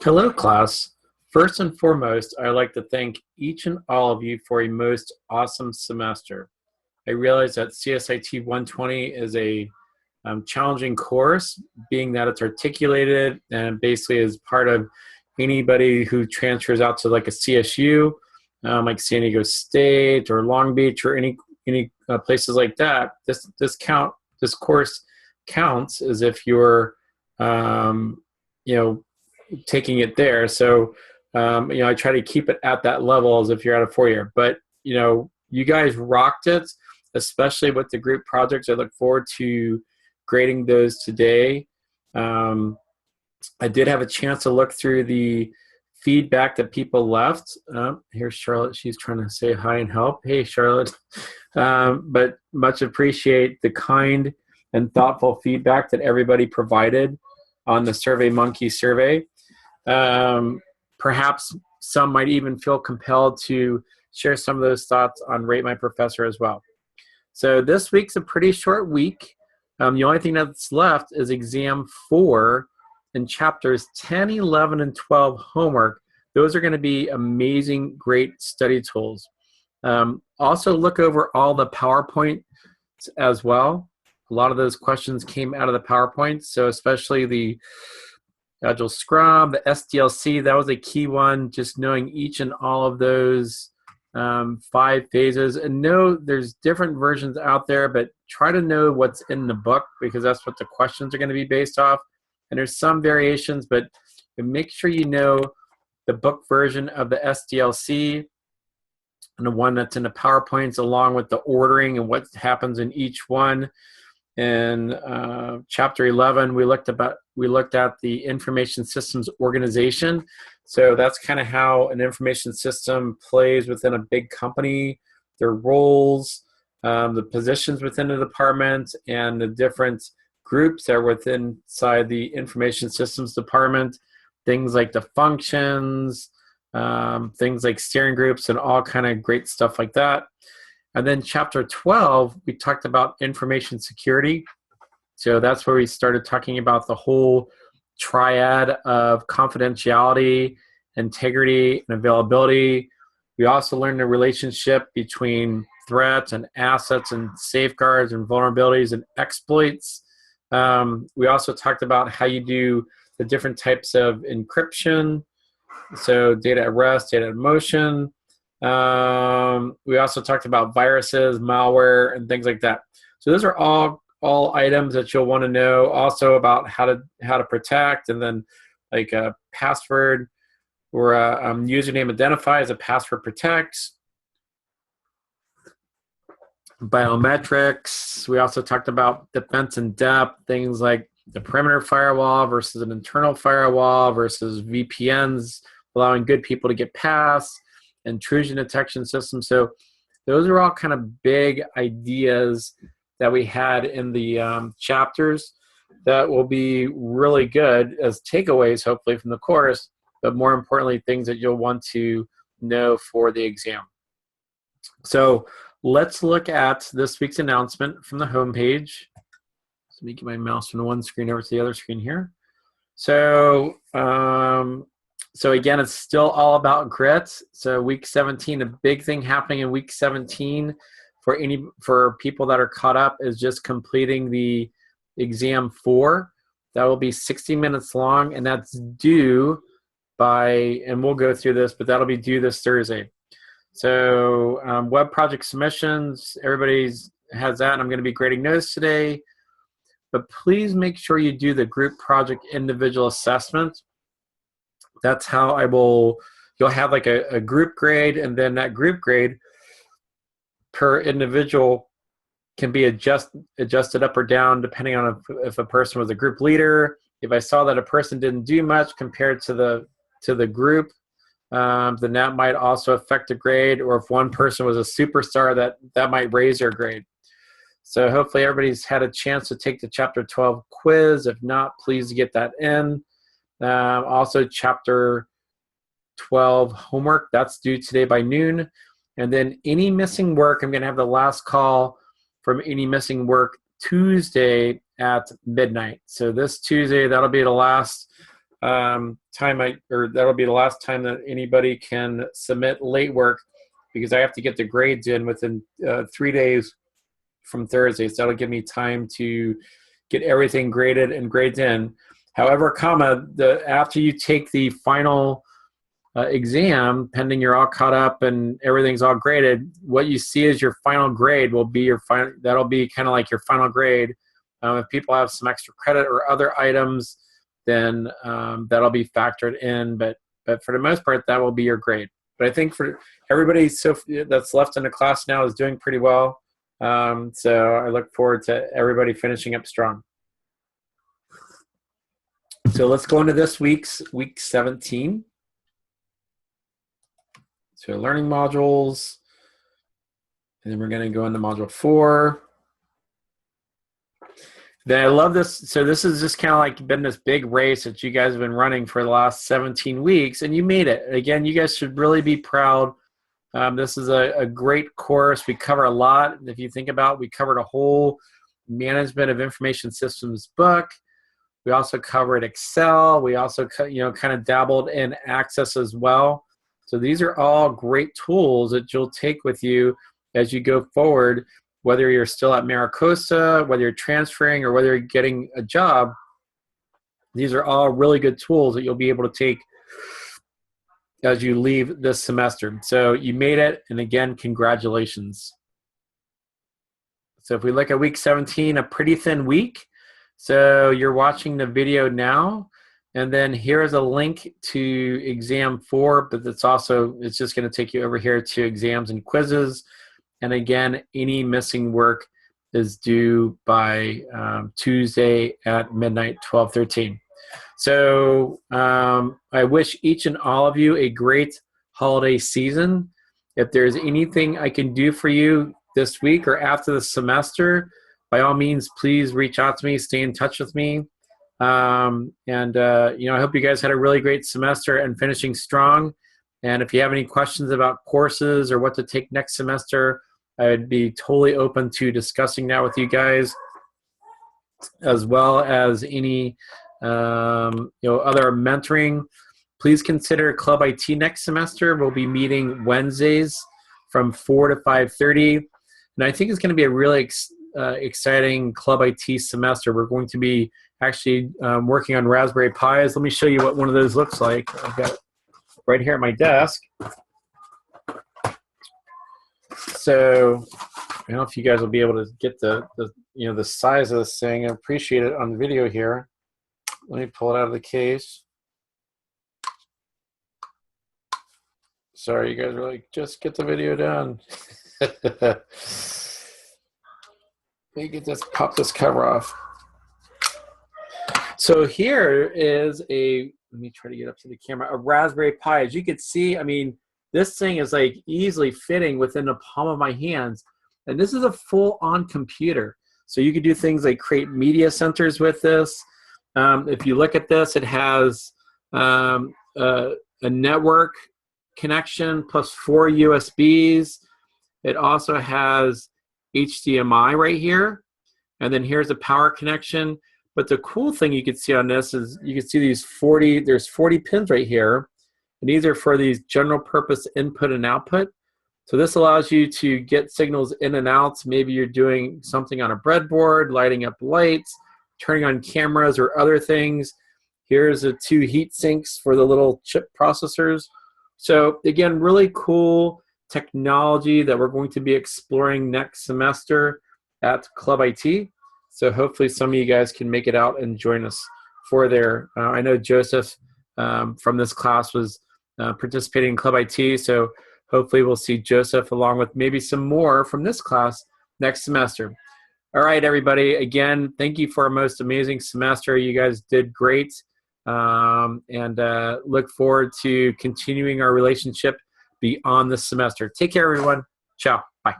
Hello, class. First and foremost, I'd like to thank each and all of you for a most awesome semester. I realize that CSIT120 is a challenging course, being that it's articulated and basically is part of anybody who transfers out to like a CSU, like San Diego State or Long Beach or any places like that. This course counts as if you're you know taking it there. So, I try to keep it at that level as if you're at a 4-year. But, you guys rocked it, especially with the group projects. I look forward to grading those today. I did have a chance to look through the feedback that people left. Here's Charlotte. She's trying to say hi and help. Hey, Charlotte. But much appreciate the kind and thoughtful feedback that everybody provided on the SurveyMonkey survey. Perhaps some might even feel compelled to share some of those thoughts on Rate My Professor as well. So this week's a pretty short week. The only thing that's left is exam 4 and chapters 10, 11, and 12 homework. Those are going to be amazing, great study tools. Also look over all the PowerPoints as well. A lot of those questions came out of the PowerPoint, so especially the Agile Scrum, the SDLC, that was a key one, just knowing each and all of those 5 phases. And know there's different versions out there, but try to know what's in the book because that's what the questions are going to be based off. And there's some variations, but make sure you know the book version of the SDLC and the one that's in the PowerPoints along with the ordering and what happens in each one. In chapter 11, we looked at the information systems organization. So that's kind of how an information system plays within a big company, their roles, the positions within the department, and the different groups that are within inside the information systems department. Things like the functions, things like steering groups, and all kind of great stuff like that. And then chapter 12, we talked about information security. So that's where we started talking about the whole triad of confidentiality, integrity, and availability. We also learned the relationship between threats and assets and safeguards and vulnerabilities and exploits. We also talked about how you do the different types of encryption. So data at rest, data in motion. We also talked about viruses, malware, and things like that. So those are all items that you'll want to know. Also about how to protect, and then like a password or a username identifier as a password protects. Biometrics. We also talked about defense in depth, things like the perimeter firewall versus an internal firewall versus VPNs, allowing good people to get past. Intrusion detection system. So those are all kind of big ideas that we had in the chapters that will be really good as takeaways, hopefully, from the course, but more importantly, things that you'll want to know for the exam. So let's look at this week's announcement from the homepage. Let me get my mouse from the one screen over to the other screen here. So again, it's still all about grit. So week 17, a big thing happening in week 17 for people that are caught up is just completing the exam 4. That will be 60 minutes long, and that's due by, and we'll go through this, but that'll be due this Thursday. So web project submissions, everybody's has that. I'm going to be grading those today, but please make sure you do the group project individual assessment. That's how you'll have like a group grade, and then that group grade per individual can be adjusted up or down depending on if a person was a group leader. If I saw that a person didn't do much compared to the group, then that might also affect the grade, or if one person was a superstar, that might raise their grade. So hopefully everybody's had a chance to take the chapter 12 quiz. If not, please get that in. Also chapter 12 homework, that's due today by noon. And then any missing work, I'm going to have the last call from any missing work Tuesday at midnight. So this Tuesday, that'll be the last that'll be the last time that anybody can submit late work, because I have to get the grades in within 3 days from Thursday. So that'll give me time to get everything graded and grades in. However, after you take the final exam, pending you're all caught up and everything's all graded, what you see as your final grade will be that'll be kind of like your final grade. If people have some extra credit or other items, then that'll be factored in. But for the most part, that will be your grade. But I think for everybody that's left in the class now is doing pretty well. So I look forward to everybody finishing up strong. So let's go into this week's week 17. So learning modules, and then we're going to go into module 4. Then I love this. So this is just kind of like been this big race that you guys have been running for the last 17 weeks, and you made it. Again, you guys should really be proud. This is a great course. We cover a lot. If you think about it, we covered a whole management of information systems book. We also covered Excel. We also kind of dabbled in Access as well. So these are all great tools that you'll take with you as you go forward, whether you're still at Maricosta, whether you're transferring, or whether you're getting a job. These are all really good tools that you'll be able to take as you leave this semester. So you made it, and again, congratulations. So if we look at week 17, a pretty thin week. So you're watching the video now, and then here's a link to exam 4, but it's just going to take you over here to exams and quizzes. And again, any missing work is due by Tuesday at midnight, 12/13. So I wish each and all of you a great holiday season. If there's anything I can do for you this week or after the semester, by all means, please reach out to me, stay in touch with me. I hope you guys had a really great semester and finishing strong. And if you have any questions about courses or what to take next semester, I'd be totally open to discussing that with you guys, as well as any other mentoring. Please consider Club IT next semester. We'll be meeting Wednesdays from 4 to 5:30. And I think it's going to be a really exciting Club IT semester. We're going to be actually working on Raspberry Pis. Let me show you what one of those looks like. I've got it right here at my desk. So I don't know if you guys will be able to get the size of this thing. I appreciate it on the video here. Let me pull it out of the case. Sorry, you guys are like, just get the video done. Let me pop this cover off. So here is let me try to get up to the camera, a Raspberry Pi. As you can see, I mean, this thing is like easily fitting within the palm of my hands. And this is a full-on computer. So you could do things like create media centers with this. If you look at this, it has a network connection plus 4 USBs. It also has HDMI right here. And then here's a power connection. But the cool thing you can see on this is you can see there's 40 pins right here. And these are for these general purpose input and output. So this allows you to get signals in and out. Maybe you're doing something on a breadboard, lighting up lights, turning on cameras or other things. Here's the 2 heat sinks for the little chip processors. So again, really cool technology that we're going to be exploring next semester at Club IT. So hopefully some of you guys can make it out and join us for there. I know Joseph from this class was participating in Club IT, so hopefully we'll see Joseph along with maybe some more from this class next semester. All right, everybody. Again, thank you for a most amazing semester. You guys did great, and look forward to continuing our relationship beyond this semester. Take care, everyone. Ciao. Bye.